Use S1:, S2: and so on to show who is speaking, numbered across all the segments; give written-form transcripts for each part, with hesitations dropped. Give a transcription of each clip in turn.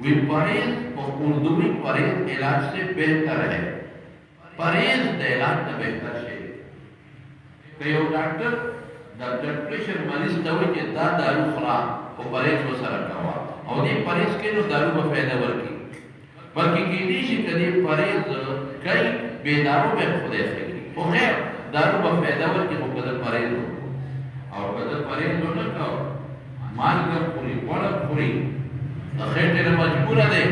S1: वी परहेज उर्दूवी परहेज इलाज से बेहतर है। परहेज द इलाज से बेहतर है। कई डॉक्टर ब्लड प्रेशर मरीज दवाई के दारू खुरा वो परहेज को सर करवा और ये परहेज के नो दारू का फायदा वर्की बल्कि कीड़ी से कभी परहेज कई बेदारों में खुद ऐसे वो है दारू का फायदा वर्की वो कदर परहेज हो और कदर परहेज हो ना का माल का पूरी बड़ा पूरी अखिर तेरे मजबूर है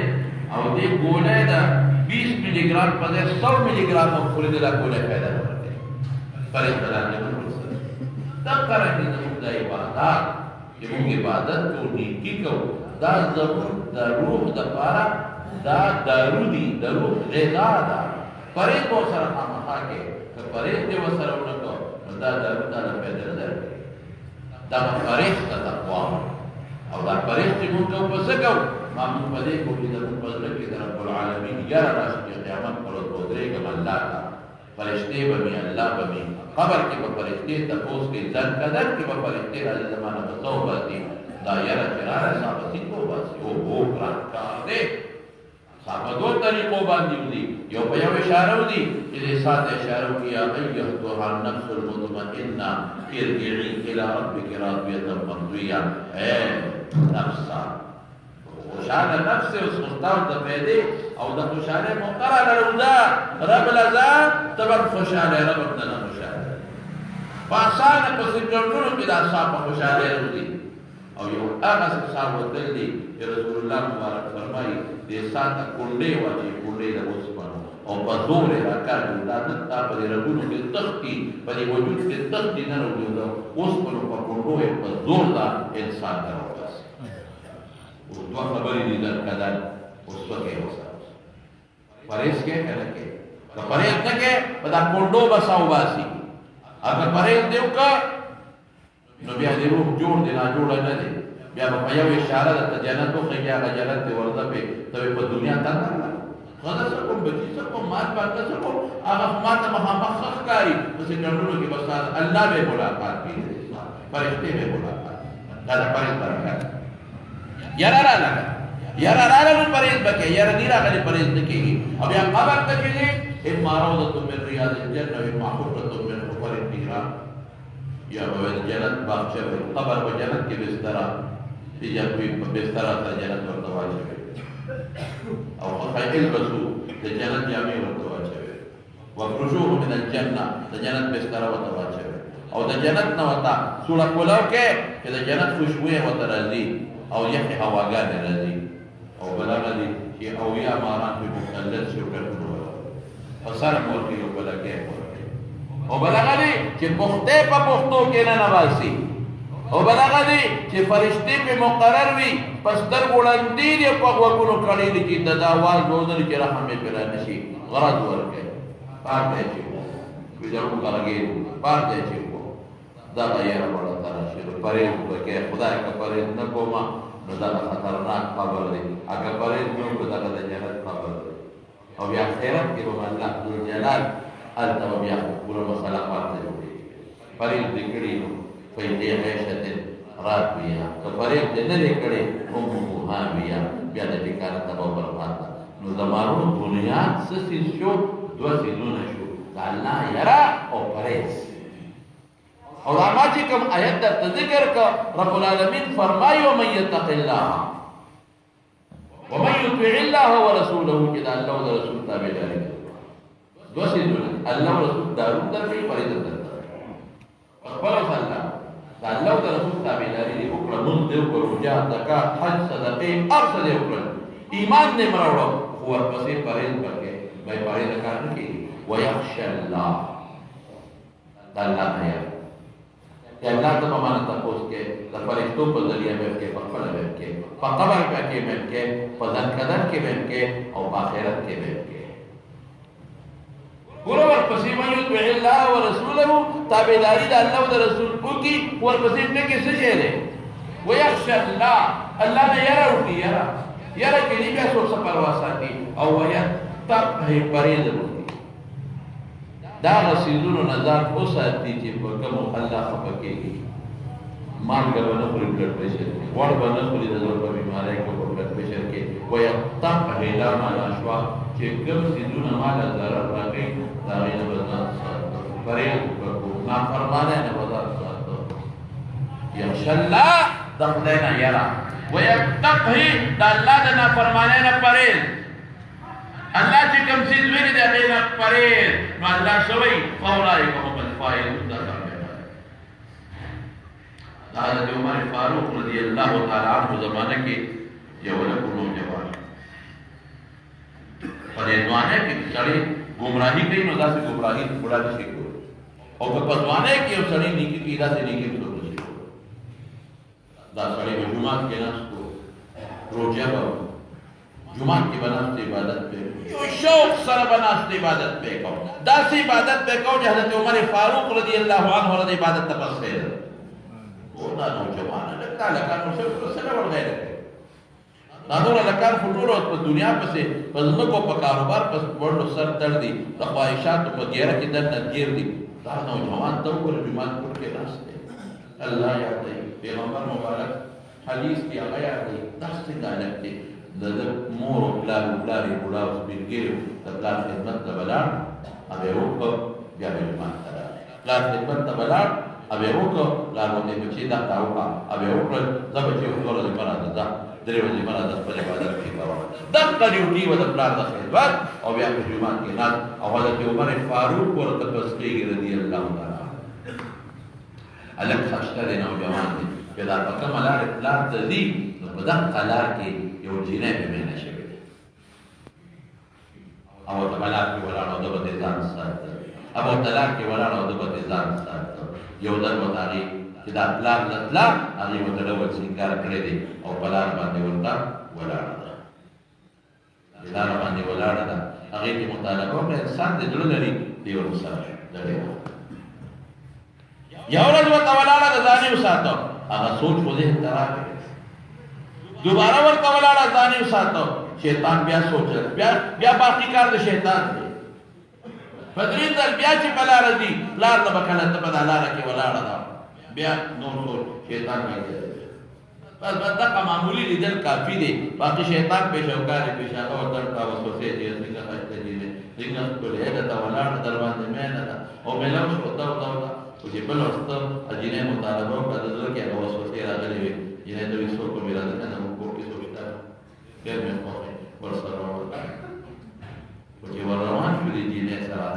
S1: और ये गोले दा 20 मिलीग्राम पर 100 मिलीग्राम of पूरी दिला गोले फायदा करते परहेज बनाने में तब करेंगे जब दा इबादत ये मुझे इबादत को नीकी को दा जरूर दा रूह दा पारा दा दारूदी दा रूह रेदा दा परहेज को सर हम आके तो परहेज के वसर उनको दा दारू दा फायदा दे दा परहेज का तकवा और दा परहेज के मुझे ऊपर को मामून पदे को इधर ऊपर के तरफ रब्बुल आलमीन यार राश के क़यामत पर उतरे के अल्लाह का फरिश्ते बनी अल्लाह बनी खबर के फरिश्ते तपोस के जन कदर के फरिश्ते राज जमाना बसो बसी दायरा चरारा साबती को बस वो प्रांता दे साबदो तरीको बांधी दी यो पयो इशारा दी इसे साथ इशारा किया अय्युह तुहा नफ्सुल मुतमइन्ना इरजिई इला रब्बिक रादियतन मर्दिया है नफ्सा खुशाल नफ्स उस मुस्ताव दफेदे और द खुशाल मुकरर लरुदा रब लजा तब खुशाल रब तना खुशाल पासान को सिकरनु के दासा खुशाल रुदी और यो आगा से साव दिल्ली रसूलुल्लाह मुबारक फरमाई दे साथ कुंडे वाजी कुंडे द उस्मान और बजोर रका जुदात ता पर रगुन के तख्ती पर वजूद के तख्ती न रुदी दो उस पर कुंडो एक बजोर दा इंसान का दो खबरी निदर कदर उस वके हो सा परहेज के करे के तो परहेज न के बदा कोंडो बसाओ बासी अगर परहेज देव का नो बिया दे रूह जोड़ देना जोड़ा न दे बिया भया इशारा त जन्नत को क्या का जन्नत के वर्दा पे तबे पर दुनिया तक खदा सब बची सब मार पाता सब आगा माता महमख कारी उसे करनो के बस अल्लाह में मुलाकात की फरिश्ते में मुलाकात दादा परहेज बरकत यारा राला नु परहेज बके यारा नीरा गली परहेज देखेगी अब या खबर तकेले इन मारौदतु मिन रियादिल जन्नह व महफूरतु मिन हुफरिल निरान या वह जन्नत बागचे कब्र व जन्नत के बिस्तरा या कोई बिस्तरा था जन्नत और दवाचे और खैल बसु ते जन्नत जामी और दवाचे व फ्रुशुह मिन अल जन्नह ते जन्नत बिस्तरा व दवाचे और द जन्नत न होता सूरह कुलाव के द जन्नत खुशबुएं होता रजी और यह हवागान रजी और बलागली कि औलिया मारा के मुकल्लद से उठकर और सर मोर के ऊपर लगे और बलागली कि पुख्ते पर पुख्तों के ना नवासी और बलागली कि फरिश्ते पे मुकर्रर भी पस्तर बुलंदी ने पगवा को कड़ी की ददावाज रोजन के रहम में पेरा नशी गरज वर के पार दे छी विजरू का लगे पार दे छी दादा यार बड़ा तारा शुरू परहेज के खुदा का परहेज न कोमा न दादा खतरनाक खबर दे अगर परहेज न को दादा जन्नत खबर दे और या खैरत के वो अल्लाह जुल जलाल अल तब या पूरा मसला पाते हो परहेज दिकड़ी हो फैदे ऐशतिन रात बिया तो परहेज न दिकड़ी उम्मु हाविया बिया ने बिकार तब बर्बाद न जमानो दुनिया से सिशो दो सिजों शो अल्लाह यारा और परहेज और आमाजी कम आयत दा जिक्र का रब्बुल आलमीन फरमाए व मन यत्तक़िल्लाह व मन युतिइल्लाह व रसूलहु कि अल्लाह और रसूल ताबेदारी दो से दो अल्लाह और रसूल दारू दर में फरीद करता अकबर अल्लाह अल्लाह और रसूल ताबेदारी ने उकरा मुंदे को रुजा तका हज सदक़े और सदे उकरा ईमान ने मरावड़ा हुआ पसे परहेज करके भाई परहेज करने की व यख्शल्लाह अल्लाह है या अल्लाह तो माना तपोस के फरिश्तों पर जरिया में के पकड़ में के पकबर पे के में के पदन कदर के में के और आखिरत के में के पूरा वर पसीमयु तो अल्लाह व रसूलहु ताबेदारी दा अल्लाह व रसूल को की वर पसीमने के से जेरे वो यख्शल्लाह अल्लाह ने यारा उठी यारा के लिए क्या सोच परवासा की और वह तब है परहेज दा रसीदुन नजार हो सकती थी कम अल्लाह खपकेगी मान का बना पूरी ब्लड प्रेशर वार्ड बना पूरी नजर पर बीमारी को ब्लड प्रेशर के ويقتطع ما الأشواق كم سيدون ما لزرر رقي داغين بزاد ساتو فريق بكو ما فرمانين بزاد ساتو يخشى الله دخلنا يرى ويقتطع الله دنا فرمانين فريق الله چې کوم څه ویلي دی هغه نه پرېز نو الله سوی فاولئک هم الفائزون دا حضرت عمر فاروق رضی اللہ تعالی عنہ زمانہ کې یو نوجوان په دې ځوانه کې سړی گمراهي کوي نو داسې گمراهي بڑا نشي کوي او په ځوانه کې یو سړی نیکی کوي داسې نیکی څوک نشي کوي دا سړی په جمعه کې ناستو روزه به جمعه کې بناسته عبادت په یو شوق سره بناسته عبادت په کو داسې عبادت په کو چې حضرت عمر فاروق رضی الله عنه ورته عبادت تپسه دا نوجوان لکه نو څه ورغله دا ډول لکان فټورو په دنیا پسې په زمکو په کاروبار پس ورلو سر دردي د خواهشات په ګیره کې درنه گیر دي دا نوجوان ته ور جمعه کې ناشته الله یاد دی پیغمبر مبارک حدیث کې هغه یاد دی داسې دالت دی د مور او پلار بوډا او سپینګیرو د پلار خدمت ته بلار هغه وکړ بیا به جمعه ته پلار خدمت ته بلار هغه وکړ پلار باندې بچی دا کاوه هغه وکړ زبر چې وکړل د پرانه دا درې ورځې مراد په عبادت کې کاوه دغه ډیوټي و د پلار د خدمت او بیا په جمعه کې ناز او حضرت عمر فاروق ورته تسلیغ رضی الله تعالی الک خشته دی نوجوان دی چې دا په کومه لار پلار ته ځي نو په دغه لار کې یو جینۍ به مینه شوی او ته بلار کې ولاړ او د بده ځان ساتي ابو طلاق کې ولاړ او د بده ځان ساتي یو ځل وتاړي چې دا پلار لطلا هغه وته ډول سنگار کړی دی او پلار باندې ورته ولاړ ده پلار باندې ولاړ ده هغه کې مطالبه وکړه انسان دې دل لري دی ورسره لري یو ورځ ورته ولاړ ده ځانې وساتو هغه سوچ په دې تراکه دوباره ورته ولاړ ځانې وساتو شیطان بیا سوچ بیا باقی کار د شیطان دی فدرین دل بیا چې بلا رضی لار نه بکنه ته په لار کې ولاړ ده بیا نور شیطان راځي بس دغه معمولی لیدل کافی دی باقی شیطان پېښوکار پېښاغه ورته وسوسه دي څنګه خاصه دي څنګه کولې دا ولاړ دروازه مې نه ده او ملو شو دا او چې بل وخت اجینه مطالبه وکړه چې هغه وسوسه راغلي وي ینه د وسو کوم راځي کنه کو کې سوچتا ډېر مې په ورسره او چې ورروان شو دي جینه سره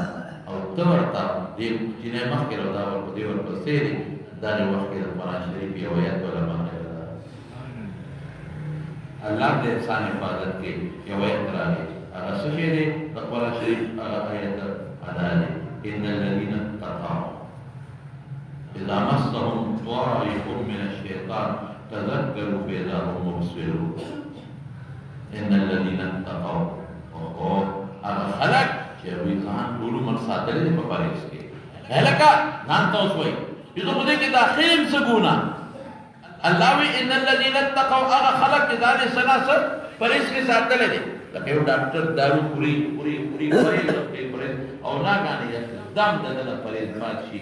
S1: او ته ورته دې جینه مخکې راځه او دې ورپسې دا د وخت د قرآن شریف یو آیت علماء کړه الله دې انسان حفاظت کې یو آیت راغی هغه څه دی د قرآن شریف هغه آیت ادا دی ان الذين اتقوا اذا مسهم طائف من الشيطان تذكروا فاذا هم مبصرون ان الذين اتقوا او هغه خلق چې وی ځان ټول من ساتل په پاریس کې هلکه ځان تاسو وایي یذو خدای کې داخل سګونا الله وی ان الذين اتقوا اغه خلق ځان سناسر پرېس کې ساتل دي لکه یو ډاکټر دارو پوری او نه غانې دم دنه پرېز ماشي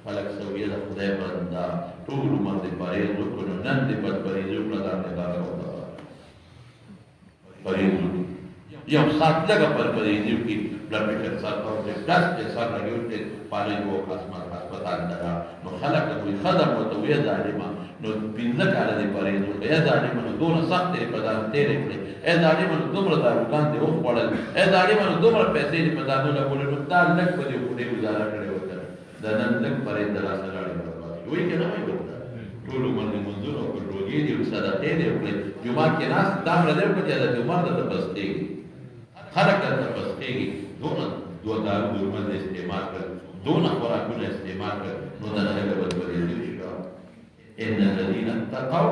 S1: خلق سوي د خدای بندا ټول عمر دې پرېز وکړو نن دې په پرېز وکړه دا نه دا پرېز یو سات لګه پر پرېز کې بلډ پریشر سره او د ګاز د سره لګیږي پالي وو اسمه هسپتال دا نو خلک کوي خدمت او توې ظالما نو پینځه کال دې پرې نو یا ظالما نو دونه سخت دې په دار تیرې کړې اے ظالما نو دومره داروګان دې او خپل اے ظالما نو دومره پیسې دې په دارو له بوله نو دا لک په دې وړي گزاره کړې وته دا نن لک پرې دلا سره وي کنه وي وته ټول باندې منځور او روزي دې صدقې دې وکړي جمعه کې ناس دا مرده په دې د جمعه د تپستې خلک د تپستې دونه دو دارو درمل استعمال کړ دونه خوراکونه استعمال کړ نو دا نه بدبري دي شو ان الذين اتقوا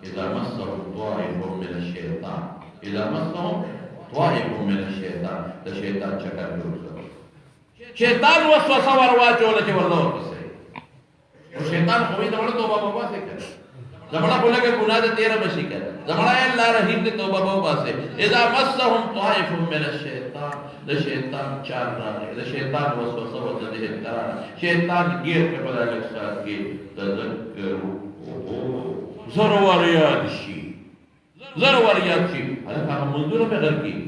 S1: اذا مسهم طائف من الشيطان اذا مسهم طائف من الشيطان دا شیطان چکر جوړ شیطان وسوسه ورواچول چې ورته ورسې شیطان خو یې ورته توبه بابا څه کړ زمړه په لګه ګناه دې تیر مشي کړ زمړه الله رحیم دې توبه بابا څه اذا مسهم طائف من الشيطان د شیطان چار راغی د شیطان وسوسه ورته دې کړه شیطان ګیر په بدل سره کې تذکرو زرو یاد شي زر وریاد شي هلکه هغه منځونه به غر کېږي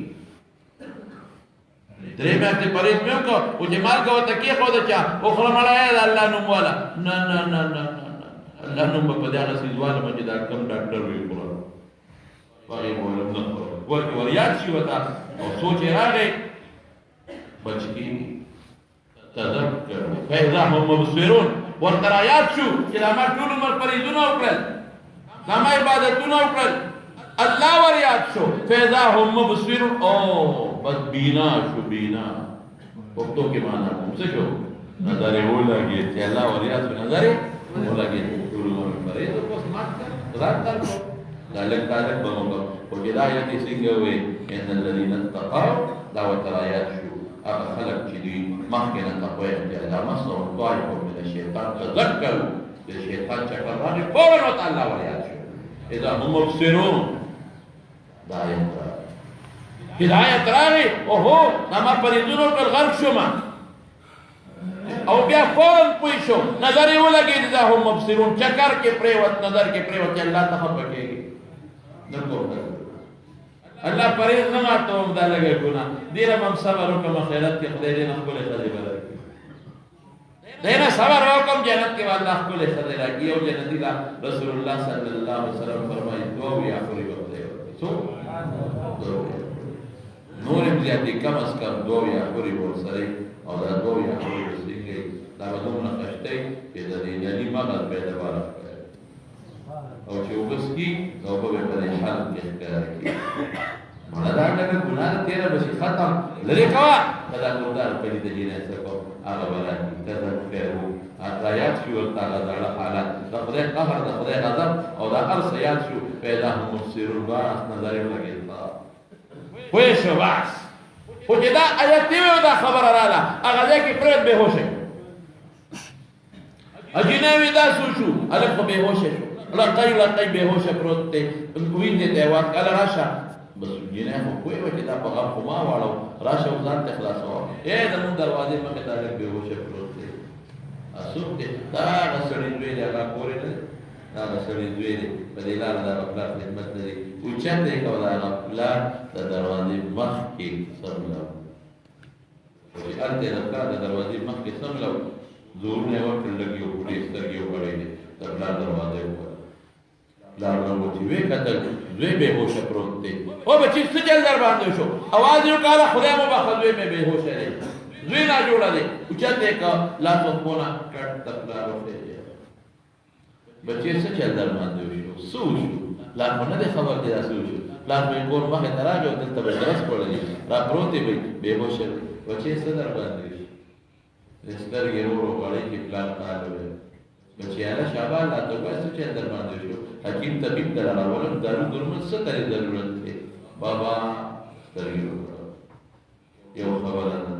S1: درې میاشتې پرهیز مې وکړه خو چې مالګه ورته کېښوده چا وخوره مړی د الله نوم والا نه نه نه نه الله نوم به په دې هغه څیز والمه چې دا کوم ډاکټر وي خوره هغې به ولم نه خوره ورکې وریاد شي ورته او سوچ یې راغی بچ کېږي تذکر فاذا هم مبصرون ورته رایاد شو چې دا ما ټول عمر پرهیزونه وکړل دا ما عبادتونه وکړل الله وریاد شو فاذا هم مبصرون او بس بینا شو بینا پښتو کې معنا کوم څه شو نظر یې ولګېد چې الله وریاد شو نظر یې ولګېد ټول عمر پرهیز اوس مات کړ رات کړ دا لږ تارک به وکړو خو چې دا آیت یې څنګه وایي ان الذین اتقوا دا ورته رایاد شو هغه خلک چې دوی مخکې نه تقوا اختیار اذا مسهم طائف من الشیطان تذکروا د شیطان چکر راغی فورا ورته الله وریاد شو اذا هم مبصرون دا آیت راغی هدایت راغی اوهو دا ما پرهیزونه وکړل غرق شوم او بیا فورا پوه شو نظر یې ولګېد اذا هم مبصرون چکر کې پرېوت نظر کې پرېوت چې الله ته خفه کېږي نه کوم الله پرهیز نه ماتوم دا لږه ګناه دې نه هم صبر وکړم خیرات کې خدای دې نه ښکلې ښځې به راکړي دې نه صبر وکړم جنت کې به الله ښکلې ښځې راکړي یو جنتي لا رسول الله صلی الله علیه وسلم فرمایي دوه وي آخري به خدای ورکړي څو نور هم زیاتې کم از کم دوه وي آخري به ورسره او دا دوه وي آخري به څنګه دا به دومره خشته چې د دې جني مغز به یې دباره او چې وبسکي نو به په دې حال کې ښکاره کړي مړه دا ډېره ګناه ده تېره به شي ختم لرې کوه که دا ګردار پلي د جنایت څه کو هغه به راکړي تذکر رایاد شي ورته هغه زاړه حالات د خدای قهر د خدای غضب او دا هر څه یاد شو پیدا هم مبصرون باس نظر یې ولګېد پوه شو بس خو چې دا آیت یې وی دا خبره راغله هغه ځای کې پرېوت بېهوشه اجینه وي دا څه شو هلک خو بېهوشه شو لقای لقای بېهوشه پروت دی وینې ته یې واکله راشه بس جنۍ خو پوه وه چې دا په غم خو ما واړو راشه او ځان ته خلاصوه زمونږ دروازې مخې ته هلک بېهوشه پروت دی څوک دی دا هغه سړي زوی دی هغه کورې نه دی دا هغه سړي زوی دی په دې لاره د هغه پلار خدمت نه دی اوچت یې کوه د هغه پلار د دروازې مخکې څملو خو چې هلته یې د پلار د دروازې مخکې څملو زورونه یې وکړل لږ یو پورې سترګې وغړېدې د پلار دروازه یې وکړه پلار ورته ویې کتل زوی بېهوشه پروت دی او بچي څه چل در باندې شو اواز یې وکړه خدای مو بخښه زوی مې بېهوشه دی زوی ناجوړه دی اوچت یې کړه لاس وښونه کټ د پلار وخېږي بچي څه چل در باندې وشو څه وشو پلار خو نه دی خبر دی دا څه وشو پلار مې کور مخې ته راغی او دلته به درس خوړلی را پروت دی بېهوشه دی بچي څه در باندې وشي سترګې ورو ورو غړۍ کې پلار کال وویل بچیانه شابه الله ته ووایه څه چل در باندې وشو حکیم طبیب ته راولم دارو درمل څه ترې ضرورت دی بابا سترګې وکړه یو خبره ده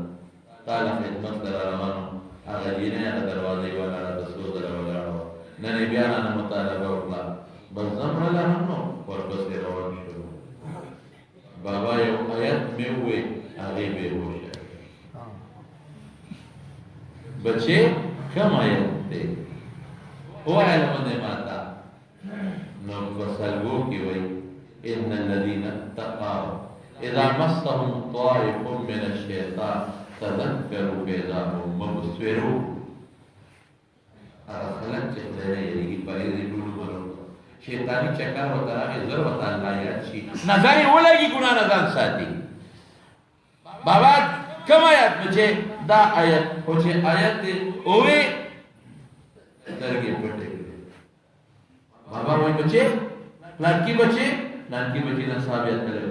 S1: تا له خدمت ته راروانو هغه جینۍ هغه دروازې ولاړه د څو ځله ولاړه وه نن یې بیا رانه مطالبه وکړه بس ځم راله هم نو ورپسې روان شو بابا یو آیت مې ووایي هغې بېهوشه بچې کوم آیت دی ووایه لمنې ماته نو په سلګو کې وایي ان الذین اتقوا اذا مسهم طائف من الشیطان تذکروا فاذا هم مبصرون هغه خلک چې خدای نه یېرېږي پرهیز یې ټول عمر وکړه شیطاني چکر ورته راغی زر ورته الله یاد شي نظر یې ولګي ګناه نه ځان ساتي بابا کوم آیت بچې دا آیت خو چې آیت یې ووایي سترګې پټې کړې بابا وایي بچې پلانکي بچې پلانکي بچې نه ثابت کړی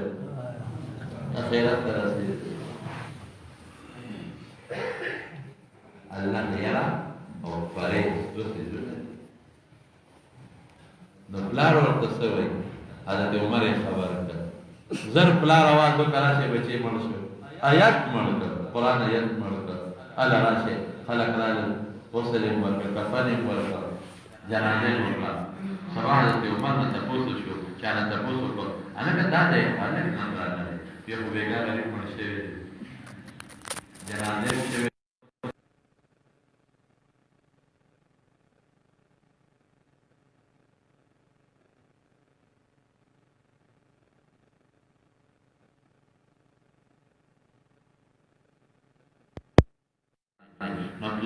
S1: اخرت ته رسېدلی الله نه یاره او پرهیز دوه څیزونه دي نو پلار ورته څه وایي حضرت عمر یې خبره کړه زر پلار اواز وکړه راشئ بچې مړ شو آیت مړ کړ قرآن آیت مړ کړ هله راشئ خلک رالل غسل یې ورکړ کفن یې ورکړ جنازه یې وکړه سبا حضرت عمر نه تپوس وشو چا نه تپوس وکړ هلکه دا دی هلک نن راغلی بیا خو بېګا غریب مړ شوی دی جنازه یې شوې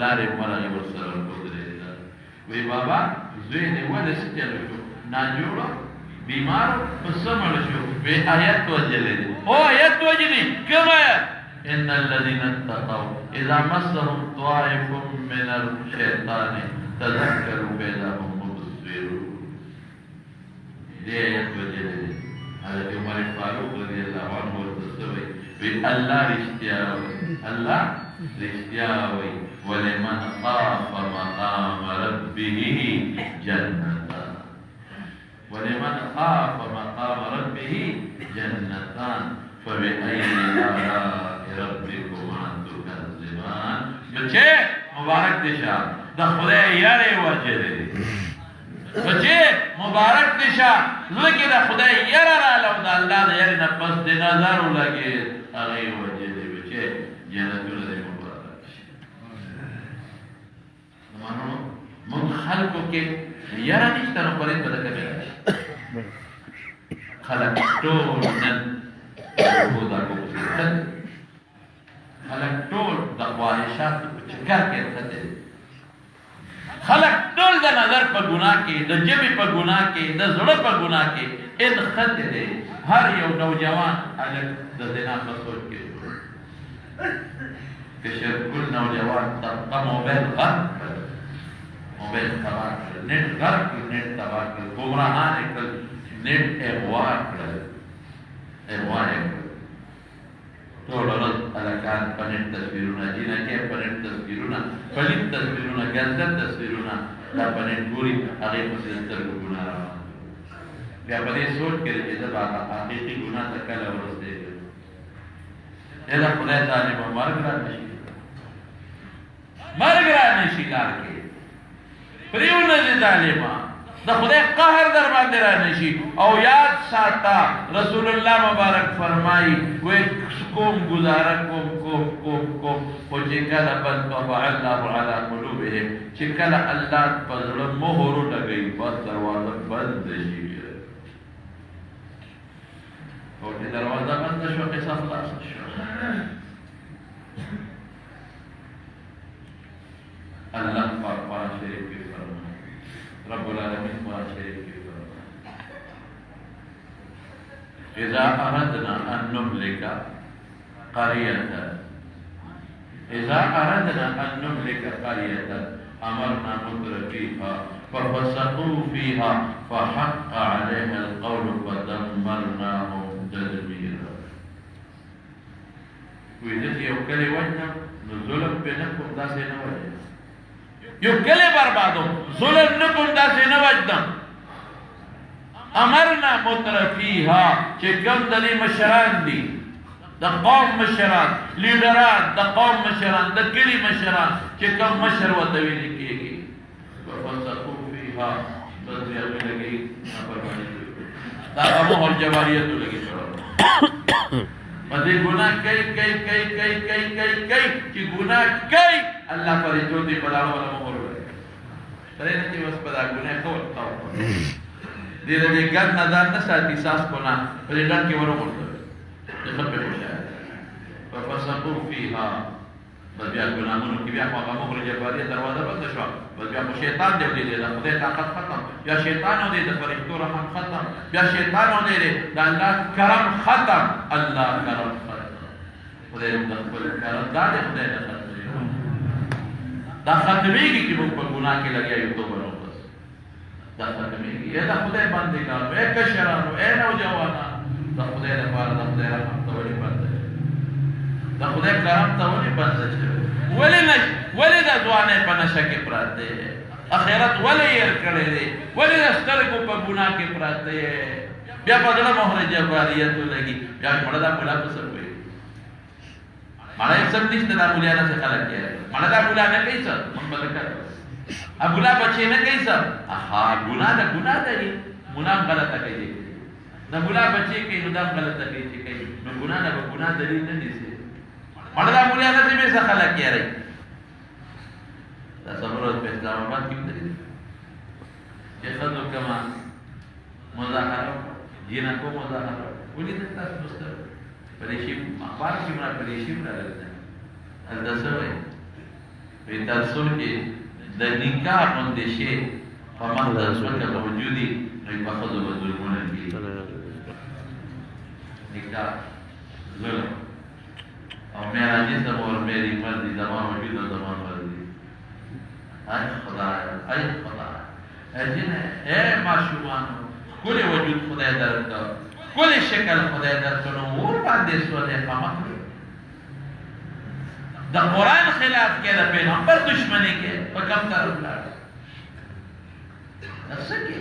S1: پلار مرغه ورسره ودرېده وی بابا زوی دې ولې څه چل شو ناجوړه بیمار په څه مړ شو وی آیت وجلې او آیت وجلې کوم آیت ان الذين اتقوا اذا مسهم طائف من الشيطان تذكروا فاذا هم مبصرون دې آیت وجلې حضرت عمر فاروق رضی الله عنه ورته وی الله رښتیا وی الله رښتیا وی ولمن خاف مقام ربه جنتان ولمن خاف مقام ربه جنتان فبأي آلاء ربكما تكذبان بچے مبارک دشا د خدای یاره وجه دی بچے مبارک دشا لکه د خدای یاره را لو د الله د یاره نه پس د نظر ولګي هغه وجه دی بچے جنتونه دی مبارک مانو من خلقو کې یاره نشته نو پرې بده کوي خلق ټول نن خدا کو خلق ټول د خواهشات په چکر کې راځي خلق ټول د نظر په ګناه کې د جبې په ګناه کې د زړه په ګناه کې ان خطره هر یو نوجوان الګ د زنا په سوچ کې کشر کل نوجوان د موبایل غر موبایل تباہ کړ نت غر کې نت تباہ کړ ګمراهان کړ نت اغوا کړ اغوا ټول ورځ الکان پنځه تصویرونه جنکه پنځه تصویرونه پلید تصویرونه ګنده تصویرونه دا پنځه ګوري هغه په سترګو ګناه روان بیا په دې سوچ کې چې دا حقیقي ګناه ته کله ورسېږي دا خدای تعالی په مرګ را نشي لار کې پریونه دي ظالما دا خدای قهر در باندې را نشي او یاد ساته رسول الله مبارک فرمایي وې کوم گزاره کوم او چې کله بل طبع الله على قلوبهم چې کله الله په زړه مهر لګي بس دروازه بند شي او چې دروازه بند شو قصه خلاص شو الله پاک قرآن شریف کې فرمایي رب العالمین قرآن شریف کې فرمایي اذا اردنا ان نملك قرية امرنا مترفيها ففسقوا فيها فحق عليها القول فدمرناهم تدميرا وإذا يوكل وجنا ظلم بينكم داسي نوجنا يوكل بربادو ظلم نكم داسي نوجنا امرنا مترفيها چکم دلی مشران دی د قوم مشران لیډران د قوم مشران د کلی مشران چې کوم مشر وته ویل کېږي فسقوا فيها بذیا لګي نافرمانی دا هغه جواریت لګي پدې ګناه کوي چې ګناه کوي الله پرې چوتي پلاو ولا مور وي پرې نه چې وس پدا ګناه کول تاو دې دې ګر نه دا نه ساتي ساس کو نه پرې ډان کې ورو ورته ففسقوا فيها بیا ګناهونو کې بیا هغه مخرج جباري دروازه بند شو بیا شیطان دی دې د خدای طاقت ختم بیا شیطان دی د فرښتو رحم ختم بیا شیطان دی د الله کرم ختم الله کرم ختم خدای د خپل کرم دا د خدای د ختم دا ختمېږي چې موږ په ګناه کې لګیایو توبه نو بس دا ختمېږي دا خدای باندې کار وې کشرانو اے نوجوانان دا خدای د پاره د خدای رحمت ته ولې باندې دا خدای کرم ته ولې باندې ولې د ځوانې په نشه کې پراته اخرت ولې ير کړې دي ولې د سترګو په ګناه کې پراته بیا په دغه مهر جباریت لګي بیا مړه دا بولا په سر وي مړه یې سم نشته دا بولا نه څه خلک یې مړه دا بولا نه کوي څه مونږ بدکړ ا بولا بچي نه کوي څه اها ګناه ده ګناه غلطه کوي دا بولا بچي کې نو دا غلطه کوي چې کوي نو ګناه نه ګناه دلیل نه نيسي مړه دا بولا نه چې به څه خلک یې راي دا سمروز په اسلام آباد کې دي چې خدو کما مظاهره جینا کو مظاهره ولې د تاسو مستر پریشي اخبار کې مرا پریشي مرا لګنه الدسوي تاسو چې د نکاح غوندې شی په مخ د ځمکه په وجود وي نو په ښځو به ظلمونه کېږي. نکاح ظلم او میرا جسم اور میری مرضی زمان وجود و زمان مرضی. ای خدایا ای خدایا ای جنه ای معشوقانو کل وجود خدای درکا کل شکل خدای درکنو اور باندې سوال اقامت د قرآن خلاف کې د پیغمبر دشمنی کې په کم طرف لاړ نسکه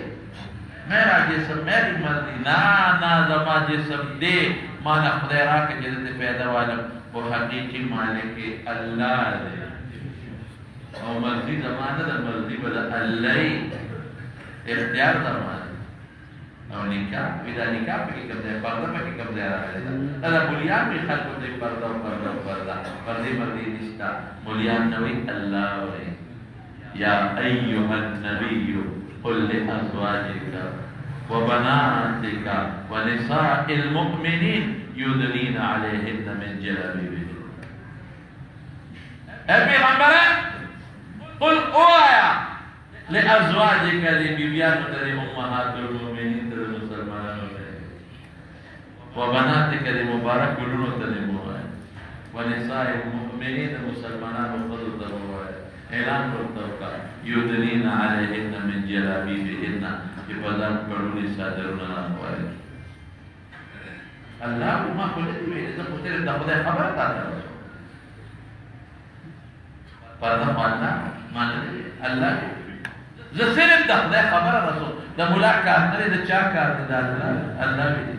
S1: میرا جسم میری مرضی نا زما جسم دے مانا خدای را کے جلد پیدا والا وہ حقیقی مالک اللہ دے اور مرضی زمانہ دا مرضی بدا اللہ اختیار زمانہ اور نکاح پیدا نکاح پہ کم دے پردہ پہ کم دے رہا ہے اللہ ملیان بھی خلق دے پردہ پردی مردی نشتا ملیان نوی اللہ وے یا ایوہ النبی قل لأزواجك وبناتك ونساء المؤمنين يدنين عليهن من جلابيبهن. اے پیغمبر قل اویا لأزواجك لبيبيان تري امهات المؤمنين تري مسلمان وبناتك لمبارك كلون تري موای ونساء المؤمنين مسلمان وفضل تروای اعلان کرتا ہوگا یودنین علیہن من جلابیبہن کہ بدن پڑھولی صادرون آنوائے اللہ ما خلت ہوئے ایسا پوچھتے رہتا خدا خبر تا تھا پردہ ماننا ماننے اللہ زسرم دا خدا خبر رسول دا ملاقات نرے دا چاک کارنے دا اللہ بھی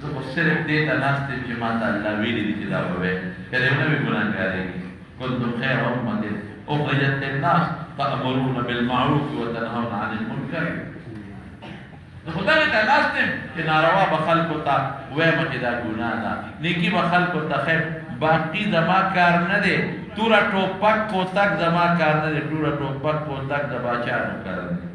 S1: زکو صرف دیتا ناستے جماعتا اللہ ویلی دی چلا ہوئے کہ انہوں بھی گناہ کرے گی كنتم خير أمة أخرجت للناس تأمرون بالمعروف وتنهون عن المنكر. خدا نے تلاش نے کہ ناروا بخلق ہوتا وہ مجدا گناہ دا نیکی بخلق ہوتا خیر باقی زما کار نہ دے تورا ٹوپک کو تک زما کار نہ دے تورا ٹوپک کو تک دبا چانو کر دے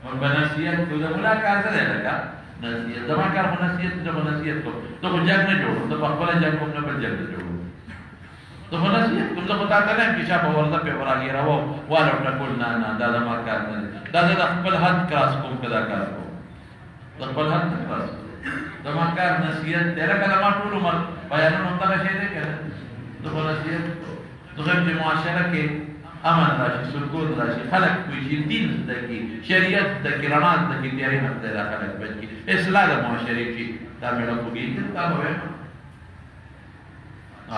S1: اور بنصیحت کو زما کار سے لگا نصیحت زما کار نصیحت جو نصیحت کو تو جنگ نہ جوڑو تو بخلا جنگ کو نہ پر جنگ جوڑو تو نصیحت تم تو بتاتے ہیں کہ شاہ ورزہ پہ ورا گیا رہو والا نقول نا دادا ما کار نہ دادا خپل حد کراس کوم کدا کار کو خپل حد کراس دما کار نصیحت تیرا کلمہ ټول عمر بیان ہوتا ہے شه دے تو نصیحت تو جب معاشرہ کے امن راشي سکون راشي خلق کوئی شي دین دکی شریعت دکی رڼا دکی تیاری نه دلا خلق بچی اصلاح د معاشرے کی دا میرا کوګی تا ہوئے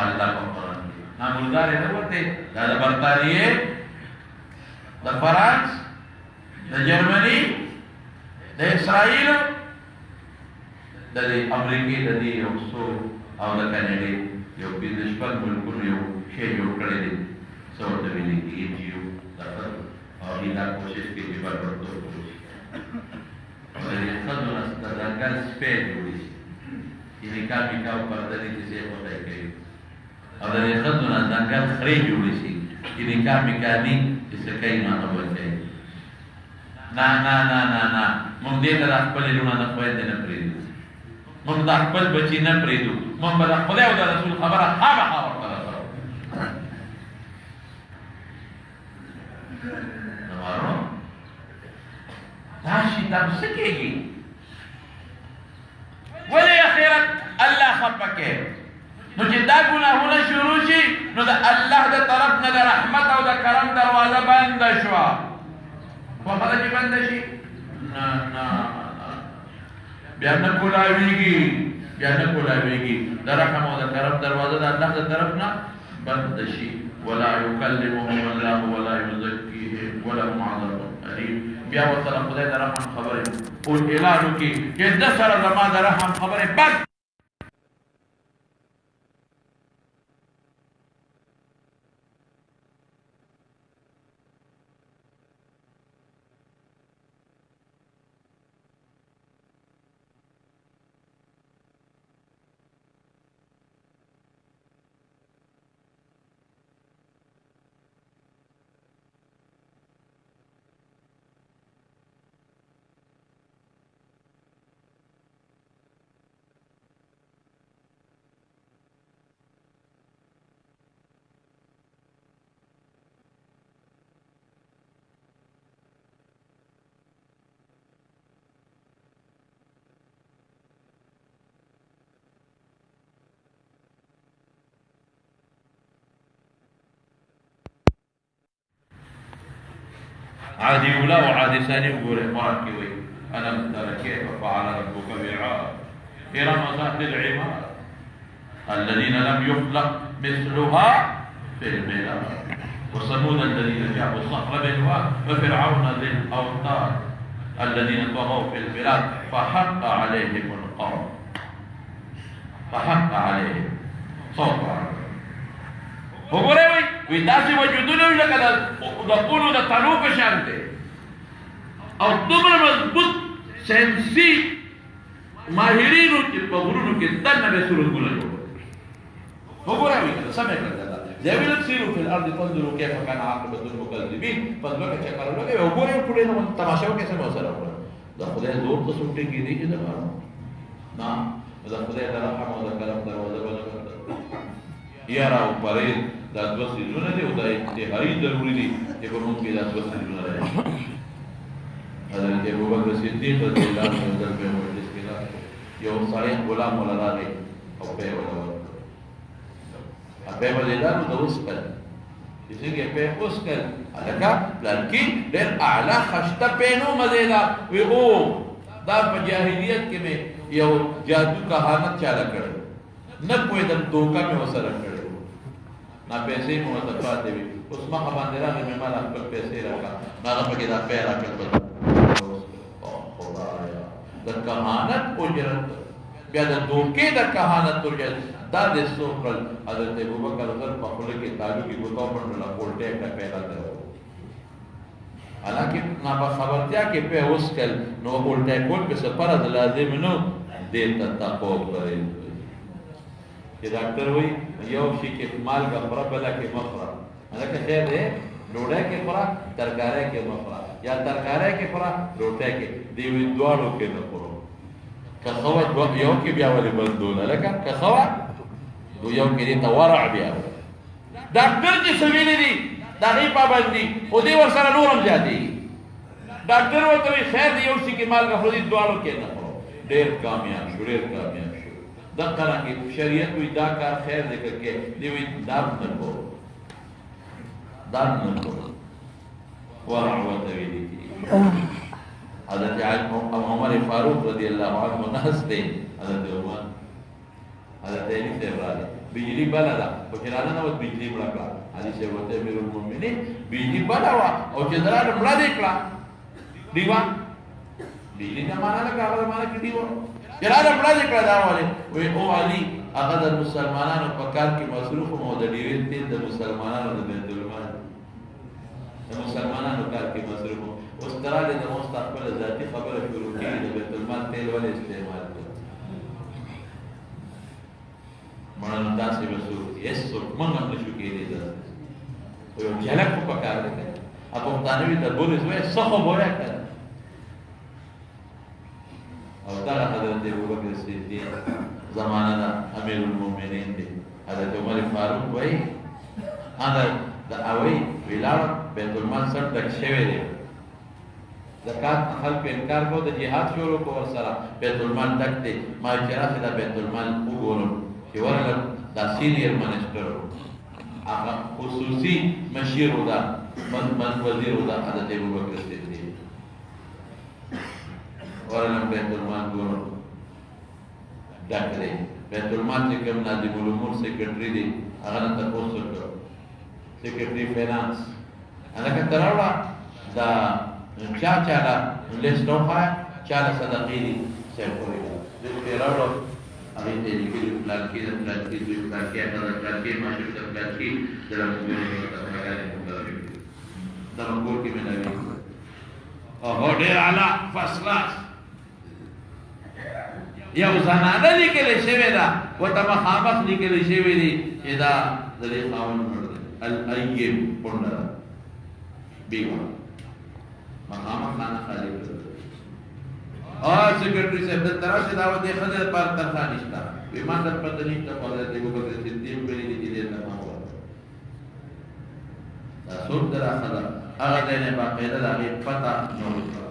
S1: اللہ کو قرآن نامولدار ہے نبوتے دا برطانیہ دا فرانس دا جرمنی دا اسرائیل دا امریکی دا دی یوکسو او دا کانیڈی یو بیدشپن ملکون یو شیع یو کردی سو دا ملی کی جیو دا خد اور ہیلا کوشش کی جبال بردو کوشش اور یہ خدو نستا دنگل سپین جوڑی سی یہ نکاح پردنی جسے ہوتا ہے کہ اور در خدنا دنگل خری جوڑی سی کہ نکاح مکانی جس سے کئی مانا بچے نا من دیتا دا اقبل لونا نقوید دینا پریدو من دا اقبل بچی نا پریدو من بدا خدا و دا رسول خبرہ خوابا خواہ کرا کرو نوارو داشی تب سکے گی ولی اخیرت اللہ خبکے نو چې دا ګناهونه شروع شي نو د الله د طرف نه د رحمت او د کرم دروازه بنده شوه خو کله چې بنده شي بیا نه کولاویږي د رحم او د کرم دروازه د الله د طرف نه بنده شي ولا يكلمهم الله ولا يزكيهم ولهم عذاب أليم بیا ورسره خدای د رحم خبرې او اعلان وکړي چې د سره زما د رحم خبرې بس عادي أولى وعادي ثاني وقول مرات كوي ألم تر كيف فعل ربك بعاد إرم ذات العماد الذين لم يخلق مثلها في البلاد وثمود الذين جابوا الصخر بالواد وفرعون ذي الأوتاد الذين طغوا في البلاد فحق عليهم القول فحق عليهم صوت وګورئ وي داسې وجودونه وي لکه د پولو د تنو په شان دی او دومره مضبوط ساینسي ماهرینو چې په غرونو کې دننه به سرودونه جوړوي وګورئ وي سمې کړه جاویل سیرو فی الارض فانظروا کیف کان عاقبة المکذبین فضلک چکر لګي وګورئ پوره نو تماشا وکړئ څه وسره وکړه د خدای زور ته سټي کې دي چې دا نه د خدای د رحم او د کرم دروازه بنده یاره او پرې دا دوه سیزونه دي او دا انتهایی ضروري دي چې په موږ کې دا دوه سیزونه راځي حضرت ابوبکر صدیق رضی الله عنه د مجلس کې یو سړی غلام ولا راغی او په ولا په بدل نو د اوس کړ چې څنګه په اوس کړ الکا لکه ډېر اعلی خشته پینو مزیدا وی او دا په جاهلیت کې مې یو جادو کہانت چاله کړ نه پوهې د دوکا مې وسره کړ نا پیسې مو ته پاتې وي اوس ما باندې راغی مې مال خپل پیسې راکا هغه په کې دا پیر راکړ او خدایا د کہانت اجرت بیا د دوکې د کہانت اجرت دا د سوکل حضرت ابوبکر رضی الله عنه په کې تاجو کې ګوتو پړل کوټه کا پیدا کړو حالانکه نا خبرتیا کې په اوس کل نو کوټه کول په سفر لازم نو دې تطاقو کوي چې ډاکټر وایي یو شي کې مال کا خبره بلا کې مخره هغه خیر دی ډوډۍ کې خبره ترکارې کې مخره یا ترکارې کې خبره ډوډۍ کې دی وی دواړو کې نه خورو که خوا یو کې بیا ولې بندونه لکه که خوا یو کې دې تورع بیا ډاکټر چې سویلې دي دا غي پابندي خو دې ور سره نورم زیاتې ډاکټر ورته وی خیر دی یو شي کې مال کا خوري دواړو کې نه خورو ډېر کامیاب شو دا قرآن شریعت وی دا کار خیر ذکر کے دیوی دار نکو ورعوت ویلی کی حضرت عمر فاروق رضی اللہ عنہ نحس دے حضرت عمر حضرت علی سے ابرالی بجلی بلا دا او چرانا نوت بجلی بلا کلا حدیث سے ہوتے امیر المومنین بجلی بلا وا او چدران بلا دیکلا دیوان بجلی کا مانا لگا اگر مانا کی دیوان چرانا بلا دیکلا داواله وی او علی هغه د مسلمانانو په کار کې مصروف مو د ډیوې تیل د مسلمانانو د بیت المال د مسلمانانو کار کې مصروف اوس دراله د مستقبل ذاتی خبره شروع کړي د بیت المال تیل ولې استعمال کړي مړه داسې وسو یسو موږ هم نشو کېدی دا یو جلک په کار دی اپو تانوی د بولې زوی څخه وره کړ او دا حضرت ابوبکر صدیق زمانہ دا امیر المومنین دی حضرت عمر فاروق وای اندر دا اوی ویلار بیت المال سر تک شوی دی زکات خلق انکار کو د جهاد شروع کو ور سره بیت المال تک دی ما چرته دا بیت المال وګورم چې ورغل دا سینیئر منسٹر هغه خصوصي مشیر ودا من وزیر ودا حضرت ابوبکر صدیق ورنه بیت المال ګورم ډاکټر بیت المال چې کوم نادم الامور سیکریټری دی هغه نه تاسو وکړو سیکریټری فینانس هغه تراوړه دا چا لا لیست اوخه چا لا صدقې دي سیکوري دې تراوړه هغه دې کې پلان کې هغه پلان کې ماشو د پلان کې درمو کې دا موږ کې مې نه او ډېر اعلی فرست کلاس یو زنانه لیکلی شوې ده ورته مخامخ لیکلی شوې دي چې دا د دې خاوند مړ دی الایم پونډه ده بیوه مخامخ خانه خالي کړه سیکریټري صاحب دلته راشي دا ودې ښځې لپاره تنخوا نشته وایي ما درته پته نشته خو حضرت ابوبکر صدیق ویلي دي چې دې ته مه ووایه دا څوک ده دا ښځه هغه ځای نه باقاعده د هغې پته نه وکړه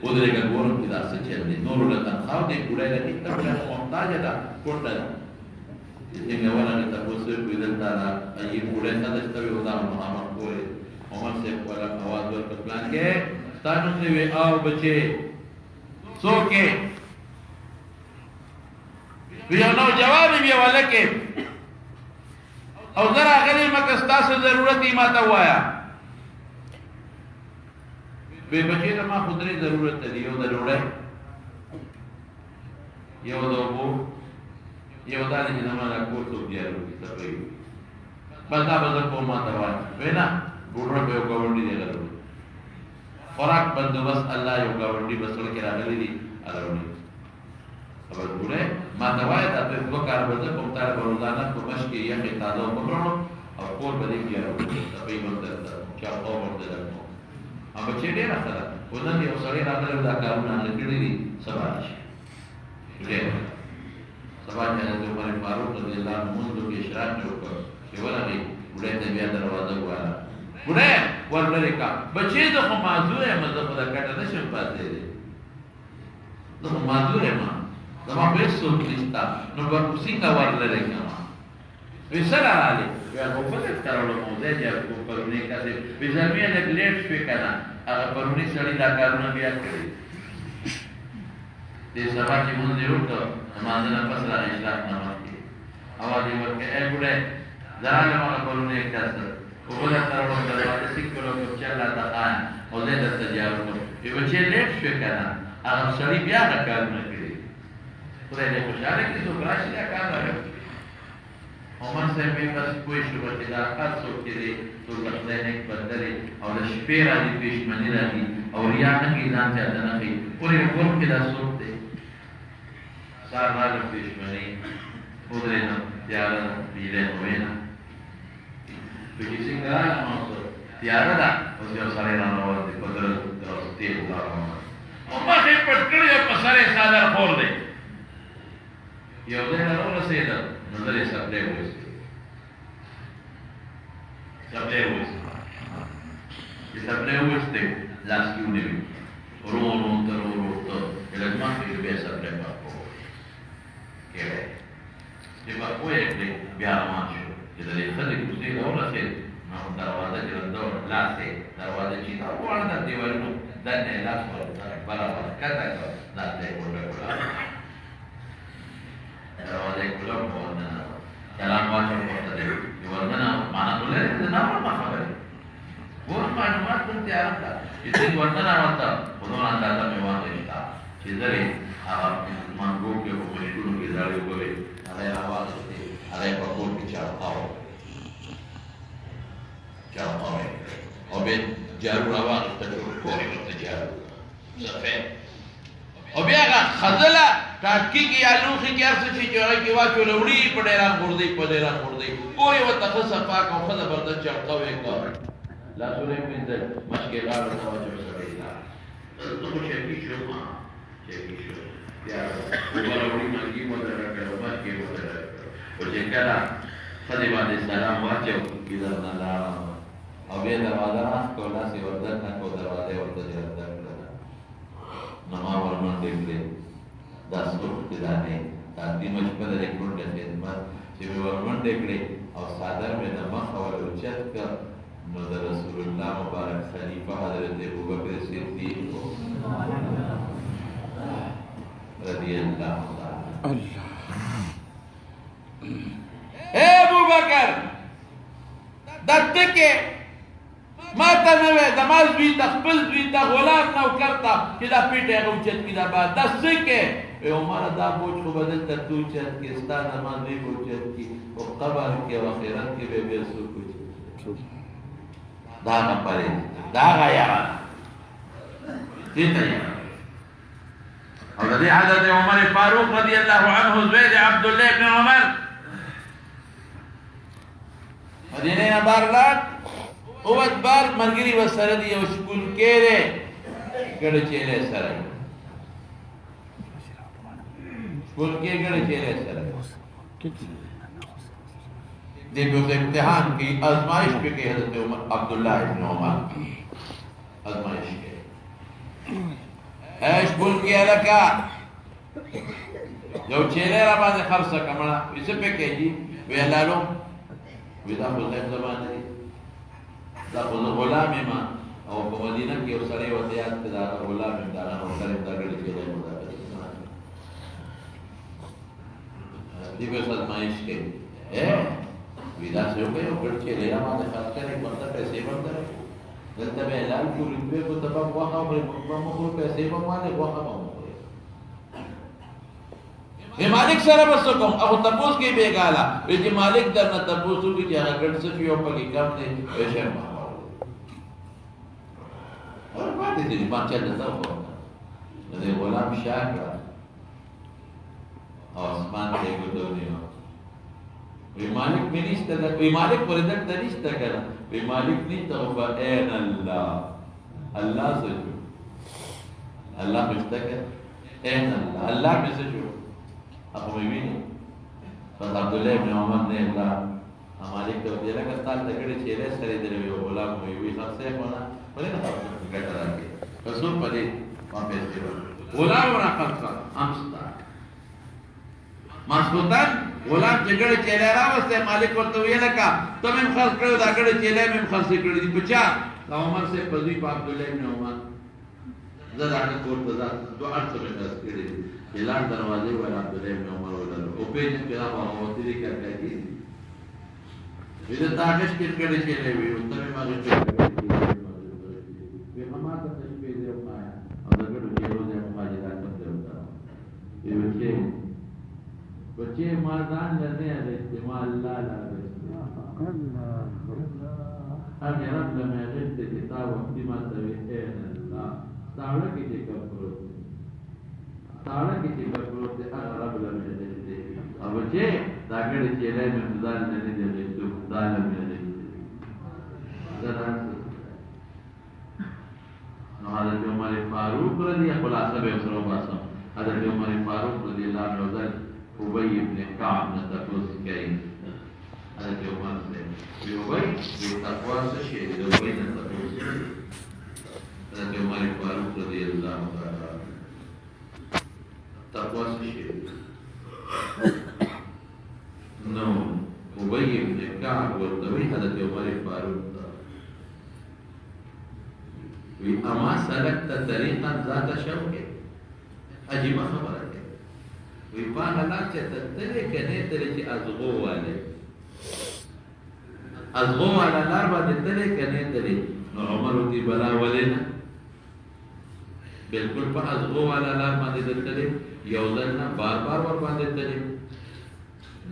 S1: ودرېږه ګورم چې دا څه چل دی نورو له تنخوا دی ګوډی ده هېڅ ته محتاجه ده کونډه ده چې څنګه ولنه تپوس وکړي دلته دا عجیب ګوډی ښځه شته وي او دا مخامخ ګورې عمر سے والا آواز ورکړ پلان کې ستاسو ته وی او بچي څوکې وی نو جواب یې ولکه او زرا غلی مکه ستاسو ضرورت یې ماته وایا وی بچي ته ما خودري ضرورت دی یو ضرورت یو دوبو یو دالې چې نه ما کور ته بيارو تپي بدا په ما ته وای وینا ګورو په یو گاونډي دی غلو خوراک بندوبست الله یو گاونډي بسل کې راغلي دي اراوني خبر ګوره ما ته وای دا په دوه کار بده کوم تر روزانه په مش کې یې تازه وکړو او کور بده کیارو تپي بنده چا او ورته درنو ام چې ډیر سره ولنه یو سړی راغلی دا کارونه لګړي دي سبا شي ډیر سبا چې د عمر فاروق رضی الله عنه موږ کې اشراق وکړ چې ولغي وړه ته بیا دروازه وواله وړه ورلره کا بچي د خو معذور مزه په کټه نشم پاتې دي د خو معذور ما زما به څوک نشتا نو په څنګه ورلره کا وسره راځي یا په فکر کارولو مو ده چې په پرونی کده په ځمیا د لیټ شو کنه هغه پرونی سړی دا کارونه بیا کوي دې سبا چې مونږ یو ته مانځنه پس راځي اسلام نه ماتي اواز یې ورکه اې ګوره ځاله ما پرونی کاسه وګوره ترونه دروازه سیکولو په چلا تا خان او دې د تجارت نو یو چې لیټ شو کنه هغه سړی بیا دا کارونه کوي خدای دې خوشاله کړي څو راشي دا کار راوړي عمر سے بھی بس کوئی شبہ دا هر څوک دې تو بدلې نه بدلې او د شپې را دي پښمنی را دي او ریا نه کی ځان ته نه کوي پورې ورو کې دا څوک دې سار را دي پښمنی پورې نه تیار دی له وینا په دې څنګه نو تیار دا او یو سره نه نو د قدر درسته ولاړو او ما دې پټکړې په سره ساده خور دې یو دې نه ورسېده نو دې سپلې وځي سپلې وځي چې سپلې وځي لاس کې ونی ورو ته الګما کې به سپلې پاکو کېږي چې په کوی دې بیا ما شو چې دې خلک دې ورسېد نو دروازه چې ورته لاسه دروازه چې دا ورته دیوالونو دنه لاس ورته برابر کته دا دې ورته دروازه کلم ورنه کلام واچو ورته دی ورنه معنا ولې نه ما خبره ور معلومات ته تیار کړه چې ورنه راوته ورنه اندازه مې واغښتا چې زری هغه مانګو کې په مشکونو کې ځاړي وګوري هغه आवाज دي هغه په کور کې چاو او به جارو راوغښته کورې ورته جارو صفه او بیا هغه خزله ټاټکی کې الوخي کې ارڅ چې جوړه کې واچو لوړی په ډیران ګردي پورې وته صفا کو خزه برده چاو کو لا سورې پینځه مشکې غاړه ته واچو سړی ته خو شي شو یا وګورئ مګي مو درکړو مګي مو درکړو او چې کله خدای باندې سلام واچو کیدا نه لا او به دروازه کولا سی ورته کو دروازه ورته ورته نما ورمان دې دا څوک دې نه دا دې مشکل دې کول دې خدمت چې ورمان دې او صادر مې د مخ او اوچت کا نو د رسول الله مبارک خلیفہ حضرت ابوبکر صدیق رضی اللہ تعالی اے ابوبکر دته کې ماته نه زمال دوی تخپل دوی ته غلام نو کرتا چې دا پیټه اوچت کی دا بعد دسه کې عمر دا بوج کو بدل ترتو چت کې ستا نماز دی اوچت کی او قبر کې او آخرت کې به سو کچھ دا نه پاره دا غیا دې ته او دې حضرت عمر فاروق رضی الله عنه زوید عبد الله بن عمر مدینه بارلات اوت بار مرګري وسره دی او شکول کېره ګړ چیرې سره شکول کې ګړ چیرې سره دې په امتحان کې آزمائش په کې حضرت عمر عبد الله ابن عمر آزمائش کې ايش بول کې الکا یو چیرې را باندې خرڅه کمړه وسه په کې جی ویلالو ودا په دې زبانه دا خو غلام ما او په مدینه کې یو سړی وته یاد کړه دا غلام دا نو کړی دا کړی چې دا مو دا دې په ساتمایش کې ویدا سے ہوگئے اور گڑ کے لیا ماں خاص کر ایک بندہ پیسے بند ہے دلتا میں اعلان کو رتبے کو تباہ وہاں پر مخور پیسے بمانے وہاں بمانے یہ مالک سارا بس سکم اخو تپوس کی بے گالا ویجی مالک در نا تپوسو کی جہاں گڑ سفی اوپا کی کم دے ویشے مہاں اور بات ہی تیری بات چل جاتا ہو غلام شاہ کا آسمان تے گدونی ہو وی مالک میں نہیں ستا وی مالک پردن تا نہیں ستا کرنا وی مالک نہیں تا ہوگا این اللہ اللہ سے جو اللہ میں ستا کرنا این اللہ اللہ میں سے جو اب ہمیں بھی نہیں فضل عبداللہ ابن عمر نے اللہ مالک تو دینا کرتا تکڑے چیلے سرے دلے ہوئے غلام ہوئی ہوئی خط سے ہونا بلے نا گھٹا رہا کے رسول پڑے وہاں پیسے غلام ہونا خط کا امستا ماسکوتان غلام جګړه چیلې راوسته مالک ورته ویل کا ته مې خرڅ کړو دا ګړه چیلې مې خرڅ کړې دي بچا دا عمر سے پدوی په عبدالله ابن عمر زړه کوټ ته دوه ارڅ مې خرڅ کړې دي اعلان دروازه ور عبدالله ابن عمر ولر او په دې کې راو او دې کې راځي دې ته تاګش کې کړې چیلې وي او ته ما دې کړې وي هما ته دې په دې ومایا او دا ګړه چیلې دې ماجدار ته وتا دې وچې بچے مردان لنے الاستعمال لا لا ہم رب لما غلط کتاب احتمال تویتین اللہ تاڑا کی چکر پروتے تاڑا کی چکر پروتے ہر رب لما غلط اب بچے تاکڑ چیلے میں مدال لنے دے غلطو دالا میں غلط دران سے حضرت عمر فاروق رضی خلاصہ بے اسرو باسم حضرت عمر فاروق رضی اللہ عنہ وزل ابی ابن کعب نے تفوز کئی حضرت عمر سے ابی تقوی سے شہید ابی نے تفوز کئی حضرت عمر فاروق رضی اللہ عنہ تقوی سے شہید نو ابی ابن کعب ورطوی حضرت عمر فاروق وی اما سلکت طریقا ذات شوکے عجیب خبر ہے وی پاہ اللہ چاہتا تلے کنے تلے چی ازغو والے ازغو والا لار باندے تلے کنے تلے نو عمر ہوتی بلا ولینا بالکل پا ازغو والا لار باندے تلے یوزلنا بار بار ور باندے تلے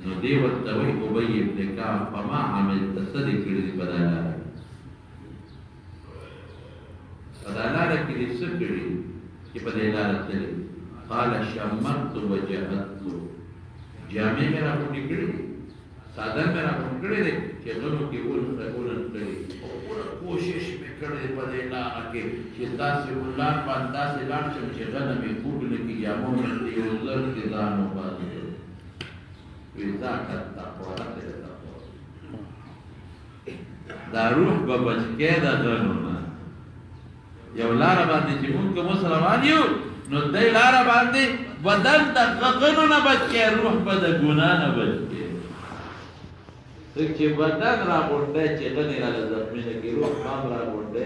S1: نو دی وقتوی ابی ابن کعب فما عمل تصدی کردی بدا لارا بدا لارا کلی سکری کہ بدا لارا تلے قال شمرت وجهت جامع میرا کو نکڑی صادر میرا کو نکڑی دے کہ غنو کی اولن کڑی اور کوشش میں کڑی پدے لا کے کہ داس اولان بندا سے لان چھ غنم میں خوب لکی جامو میں دی ولر کے دانو باز ویزا کرتا پورا تے دا روح بچ کے دا غنو یو لار باندې چې مونږ مسلمان یو نو دای لار باندې بدن د غغنو نه بچ کې روح به د ګنا نه بچ کې چې بدن را غونډه چې غنی را زخمی نه کې روح هم را غونډه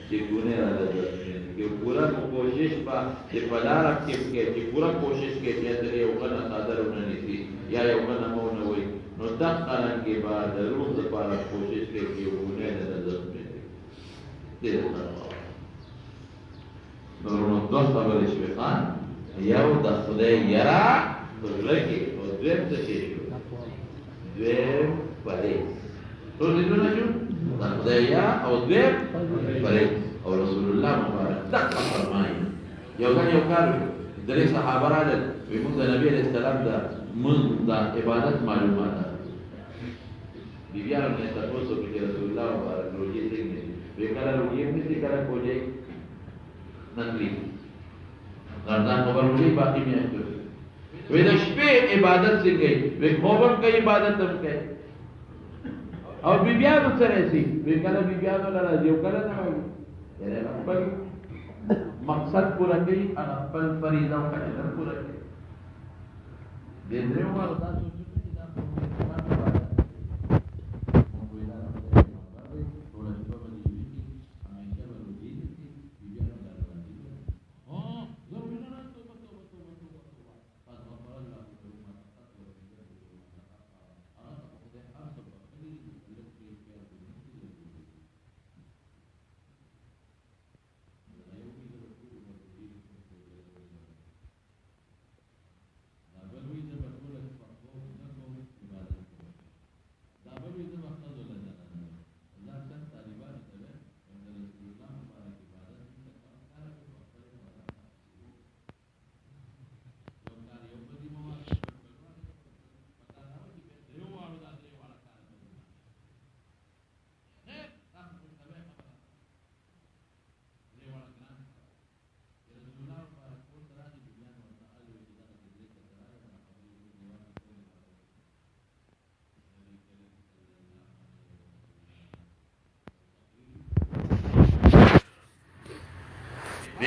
S1: چې ګونه را زخمی نه کې پورا کوشش با چې بلار کې چې پورا کوشش کې چې د یو غنا صادرونه نيسي یا یو غنا مو نه وي نو دقرن کې بعد روح لپاره کوشش کې چې ګونه نه زخمی دي نو دو خبرې شوې خان یو د خدای یرا لګي او دویم څه شي دویم پرې ټول دې نه شو د خدای یرا او دویم پرې او رسول الله مبارک دغه فرمایي یو ځل یو کار درې صحابه راځي وي موږ د نبی عليه السلام د عبادت معلومات بیبیانو نه تاسو کې رسول الله مبارک روزي څنګه وی کله روزي مې کله کوجه نقلی گردان خبر ہوئی باقی میں احتر وی دا شپے عبادت سے گئی وی خوبم کا عبادت ہم کہے اور بیبیانو سر ایسی وی کلا بیبیانو لرا دیو کلا نمائی یعنی اپل مقصد پورا گئی اپل فریضہ و خجر پورا گئی دین رہے ہوں دا سوچو کہ دا خوبم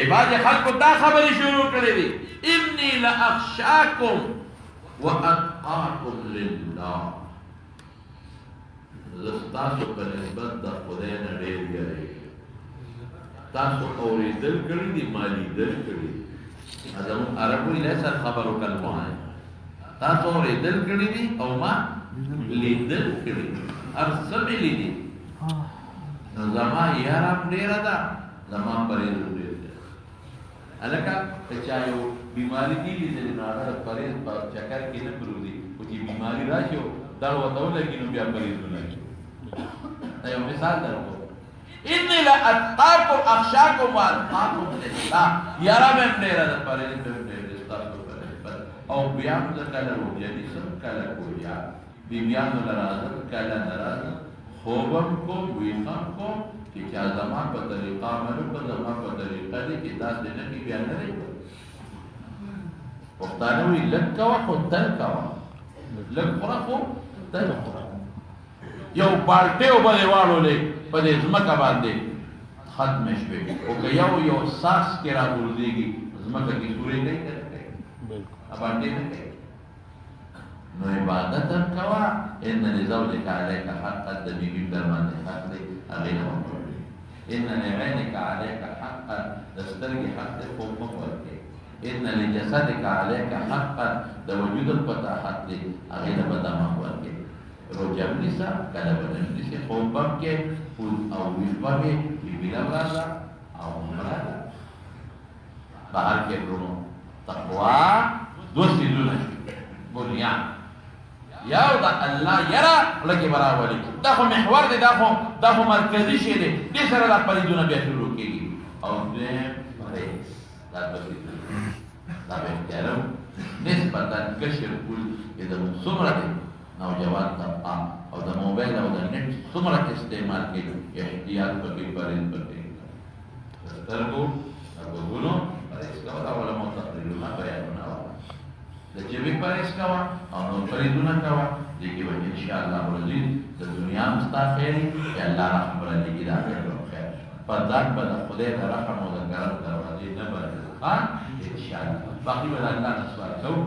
S1: بعض خلکو دا خبرې شروع کړې دي انی لاخشاکم واتقاکم لله زه ستاسو په نسبت د خدای نه ډېر یېرېږم تاسو اورېدل کړي دي ما لیدل کړي دي زموږ عربو لیس الخبر کالمعاین تاسو اورېدل کړي دي او ما لیدل کړي دي هر څه مې لیدي نو زما یاره هم ډېره ده زما پرېز هم ډېر دی هلکه که چا یو بیماري دي لیدلې نو هغه د پرېز په چکر کې نه پرېږدي خو چې بیماري راشي او دغه ورته ولګي نو بیا پرېز ولګي دا یو مثال درکو انی لاتقاکم اخشاکم واتقاکم لله یاره مې هم ډېره ده پرېز مې هم ډېر دی ستاسو پرېز او بیا هم زه کله روغیا نیسم کله کویا بیبیانو نه راځم کله نه راځم خوبم کوم ویښم کوم چې چا زما په طریقه عمل وکړه زما په طریقه دی چې داسې نه کي بیا نه دی پښتانه وایي لږ کوه خو تل کوه لږ خوره خو تل خوره یو بالټۍ اوبه دې واړولې په دې ځمکه باندې ختمې شوې خو که یو ساس کې راغورځېږي ځمکه کې سورې کوي که نه کوي بالټۍ نه کوي نو عبادت هم کوه ان لزوجک علیک حقا د بیبي در باندې حق دی هغې نه ورکوي ان لعینک علیک حقا د سترګې حق دی خوب مه ورکوي ان لجسدک علیک حقا د وجود پته حق دی هغې ته به دمه ورکوي روژه هم نیسه کله به نه نیسې خوب به هم کې او ویښ به وې بیبي هم راځه او هم راځه بهر کې ورونو تقوا دوه څیزونه بنیان یو دا الله یرا لکه برابرې دا خو محور دی دا خو مرکزي شی دی دې سره دا پریدونه بیا شروع کېږي او دویم پرهیز دا دا به احترام نسبتا کشر کول چې زموږ څومره دی نوجوان طبقه او د موبایل او د نټ څومره استعمال کوي احتیاط پکې پرهیز پکې سترګو غوږونو پرهیز کوه دا علماء تقریرونه بیانونه د جبې پرهیز کوه او نور پرهیزونه کوه دې کې به انشاءالله العزیز د دنیا هم ستا خیر وي چې الله رحم ورلېږي د آخرت هم خیر په ځان به د خدای د رحم او د کرم دروازې نه بندېږي انشاءالله باقي به د الله نه سوال کوو